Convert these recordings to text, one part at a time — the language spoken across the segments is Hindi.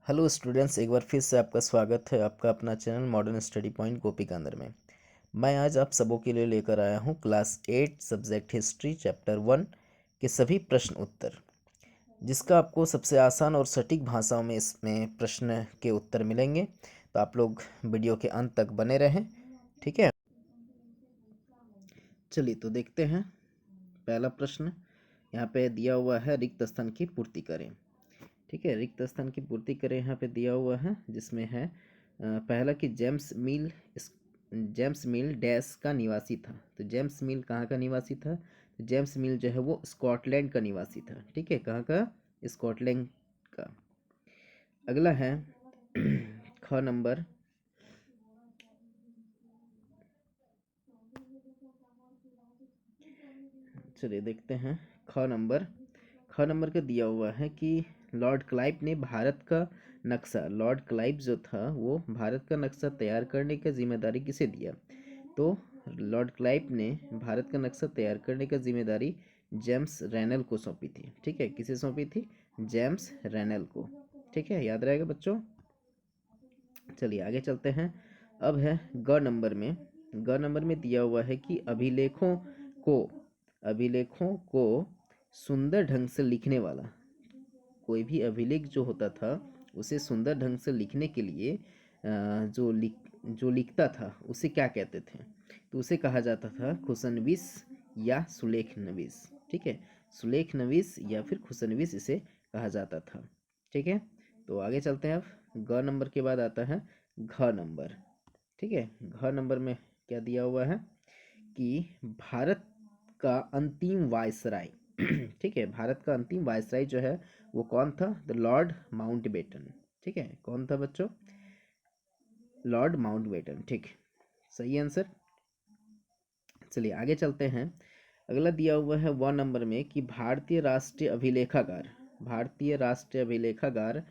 हेलो स्टूडेंट्स, एक बार फिर से आपका स्वागत है आपका अपना channel modern study point copy के अंदर में। मैं आज आप सबों के लिए लेकर आया हूँ क्लास 8 सब्जेक्ट हिस्ट्री चैप्टर 1 के सभी प्रश्न उत्तर, जिसका आपको सबसे आसान और सटीक भाषाओं में इसमें प्रश्न के उत्तर मिलेंगे। तो आप लोग वीडियो के अंत तक बने रहें, ठीक है। चलिए तो देखते हैं। पहला प्रश्न यहाँ पे दिया हुआ है, रिक्त स्थान की पूर्ति करें। ठीक है, रिक्त स्थान की पूर्ति करें यहाँ पे दिया हुआ है, जिसमें है पहला कि जेम्स मिल डैश का निवासी था। तो जेम्स मिल कहाँ का निवासी था? तो जेम्स मिल जो है वो स्कॉटलैंड का निवासी था। ठीक है, कहाँ का? स्कॉटलैंड का। अगला है ख नंबर। चलिए देखते हैं ख नंबर का दिया हुआ है कि लॉर्ड क्लाइव ने भारत का नक्शा, लॉर्ड क्लाइव जो था वो भारत का नक्शा तैयार करने का जिम्मेदारी किसे दिया? तो लॉर्ड क्लाइव ने भारत का नक्शा तैयार करने का जिम्मेदारी जेम्स रेनल को सौंपी थी। ठीक है, किसे सौंपी थी? जेम्स रेनल को। ठीक है, याद रहेगा बच्चों। चलिए आगे चलते हैं। अब है ग नंबर में दिया हुआ है कि को अभिलेखों को सुंदर ढंग से लिखने वाला, कोई भी अभिलेख जो होता था उसे सुंदर ढंग से लिखने के लिए जो लिखता था उसे क्या कहते थे? तो उसे कहा जाता था खुशनवीस या सुलेख नवीस। ठीक है, सुलेख नवीस या फिर खुशनवीस इसे कहा जाता था। ठीक है, तो आगे चलते हैं। अब ग नंबर के बाद आता है घ नंबर। ठीक है, घ नंबर में क्या दिया हुआ है कि भारत का अंतिम वायसराय ठीक है, भारत का अंतिम वायसराय जो है वो कौन था? The Lord Mountbatten. ठीक है, कौन था बच्चों? Lord Mountbatten. ठीक, सही आंसर। चलिए आगे चलते हैं। अगला दिया हुआ है व नंबर में कि भारतीय राष्ट्रीय अभिलेखागार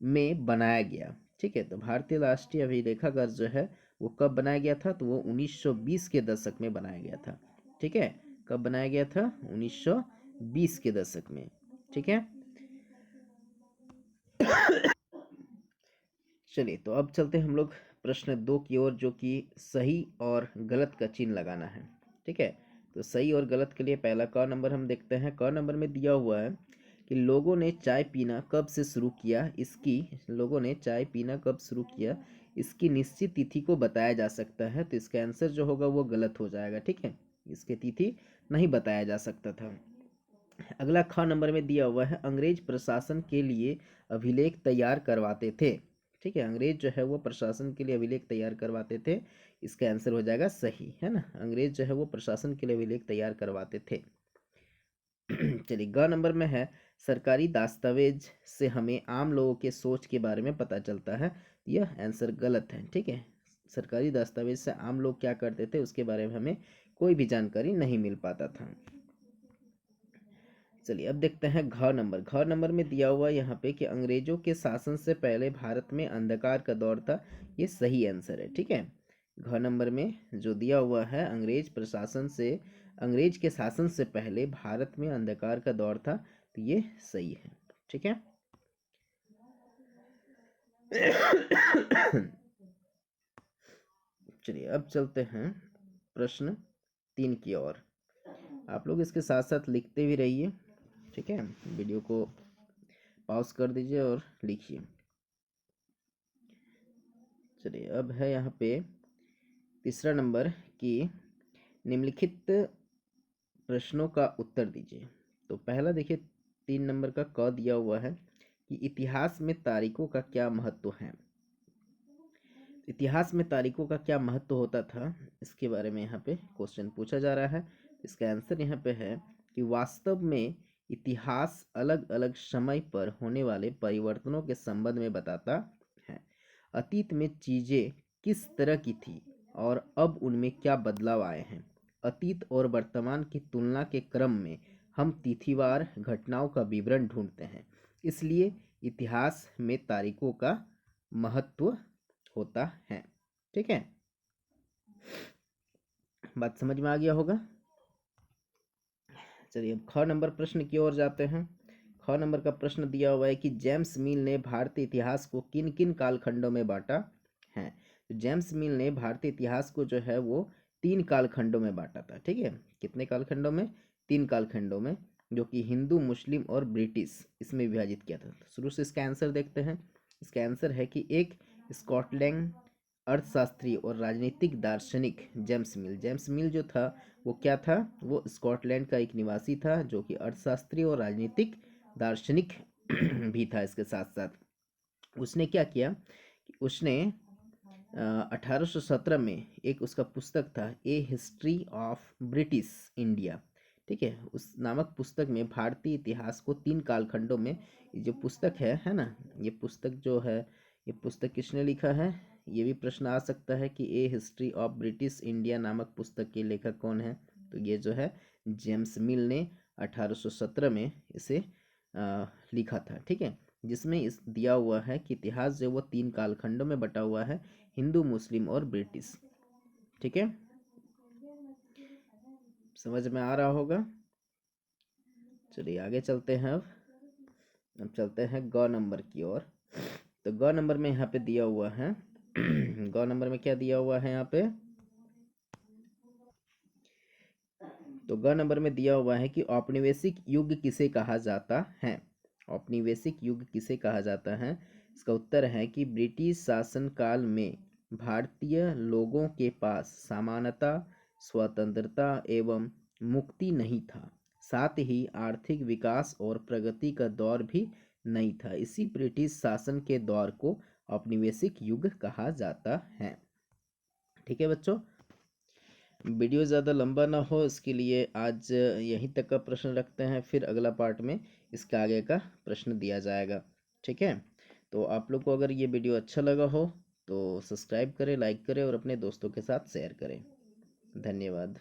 में बनाया गया। ठीक है, तो भारतीय राष्ट्रीय अभिलेखागार जो है वो कब बनाया गया था? तो वो 1920 के दशक में बनाया गया था। ठीक है, कब बनाया गया था? 1920 के दशक में। ठीक है, चलिए तो अब चलते हैं हम लोग प्रश्न 2 की ओर, जो कि सही और गलत का चिन्ह लगाना है। ठीक है, तो सही और गलत के लिए पहला क नंबर हम देखते हैं। क नंबर में दिया हुआ है कि लोगों ने चाय पीना कब शुरू किया, इसकी निश्चित तिथि को बताया जा सकता है। तो इसका आंसर जो होगा वो गलत हो जाएगा। ठीक है, इसकी तिथि नहीं बताया जा सकता था। अगला ख नंबर में दिया हुआ है अंग्रेज प्रशासन के लिए अभिलेख तैयार करवाते थे। ठीक है, अंग्रेज जो है वो प्रशासन के लिए अभिलेख तैयार करवाते थे। इसका आंसर हो जाएगा सही, है ना। अंग्रेज जो है वो प्रशासन के लिए अभिलेख तैयार करवाते थे। चलिए ग नंबर में है सरकारी दस्तावेज से हमें आम लोगों के सोच के बारे में पता चलता है। यह आंसर गलत है। ठीक है, सरकारी दस्तावेज से आम लोग क्या करते थे उसके बारे में हमें कोई भी जानकारी नहीं मिल पाता था। चलिए अब देखते हैं घ नंबर में दिया हुआ यहाँ पे कि अंग्रेजों के शासन से पहले भारत में अंधकार का दौर था। ये सही आंसर है। ठीक है, घ नंबर में जो दिया हुआ है अंग्रेज के शासन से पहले भारत में अंधकार का दौर था, तो ये सही है। ठीक है। चलिए अब चलते हैं प्रश्न 3 की ओर। आप लोग इसके साथ साथ लिखते भी रहिए। ठीक है, वीडियो को पॉज कर दीजिए और लिखिए। चलिए अब है यहाँ पे तीसरा नंबर कि निम्नलिखित प्रश्नों का उत्तर दीजिए। तो पहला देखिए, 3 नंबर का क दिया हुआ है कि इतिहास में तारीखों का क्या महत्व है। इतिहास में तारीखों का क्या महत्व होता था, इसके बारे में यहाँ पे क्वेश्चन पूछा जा रहा है। इसका आंसर यहाँ पे है कि वास्तव में इतिहास अलग अलग समय पर होने वाले परिवर्तनों के संबंध में बताता है। अतीत में चीजें किस तरह की थी और अब उनमें क्या बदलाव आए हैं। अतीत और वर्तमान की तुलना के क्रम में हम तिथिवार घटनाओं का विवरण ढूंढते हैं। इसलिए इतिहास में तारीखों का महत्व होता है। ठीक है, बात समझ में आ गया होगा। चलिए अब ख नंबर प्रश्न की ओर जाते हैं। ख नंबर का प्रश्न दिया हुआ है कि जेम्स मिल ने भारतीय इतिहास को किन किन कालखंडों में बांटा है। तो जेम्स मिल ने भारतीय इतिहास को जो है वो 3 कालखंडों में बांटा था। ठीक है, कितने कालखंडों में? 3 कालखंडों में, जो कि हिंदू, मुस्लिम और ब्रिटिश, इसमें विभाजित किया था। तो शुरू से इसका आंसर देखते हैं। इसका आंसर है कि एक, स्कॉटलैंड अर्थशास्त्री और राजनीतिक दार्शनिक जेम्स मिल। जेम्स मिल जो था वो क्या था? वो स्कॉटलैंड का एक निवासी था, जो कि अर्थशास्त्री और राजनीतिक दार्शनिक भी था। इसके साथ साथ उसने क्या किया कि उसने 1817 में एक उसका पुस्तक था, ए हिस्ट्री ऑफ ब्रिटिश इंडिया। ठीक है, उस नामक पुस्तक में भारतीय इतिहास को 3 कालखंडों में, ये जो पुस्तक है ना, ये पुस्तक जो है, ये पुस्तक किसने लिखा है? ये भी प्रश्न आ सकता है कि ए हिस्ट्री ऑफ ब्रिटिश इंडिया नामक पुस्तक के लेखक कौन है? तो ये जो है जेम्स मिल ने 1817 में इसे लिखा था। ठीक है, जिसमें इस दिया हुआ है कि इतिहास जो वो 3 कालखंडों में बटा हुआ है, हिंदू, मुस्लिम और ब्रिटिश। ठीक है, समझ में आ रहा होगा। चलिए आगे चलते हैं। अब चलते हैं ग नंबर की ओर। तो ग नंबर में यहाँ पे दिया हुआ है ग नंबर में क्या दिया हुआ है यहाँ पे? तो ग नंबर में दिया हुआ है कि औपनिवेशिक युग किसे कहा जाता है? औपनिवेशिक युग किसे कहा जाता है? इसका उत्तर है कि ब्रिटिश शासनकाल में भारतीय लोगों के पास समानता, स्वतंत्रता एवं मुक्ति नहीं था, साथ ही आर्थिक विकास और प्रगति का दौर भी नहीं था। इसी ब्रिटिश शासन के दौर को औपनिवेशिक युग कहा जाता है। ठीक है बच्चों, वीडियो ज़्यादा लंबा ना हो इसके लिए आज यहीं तक का प्रश्न रखते हैं, फिर अगला पार्ट में इसका आगे का प्रश्न दिया जाएगा। ठीक है, तो आप लोग को अगर ये वीडियो अच्छा लगा हो तो सब्सक्राइब करें, लाइक करें और अपने दोस्तों के साथ शेयर करें। धन्यवाद।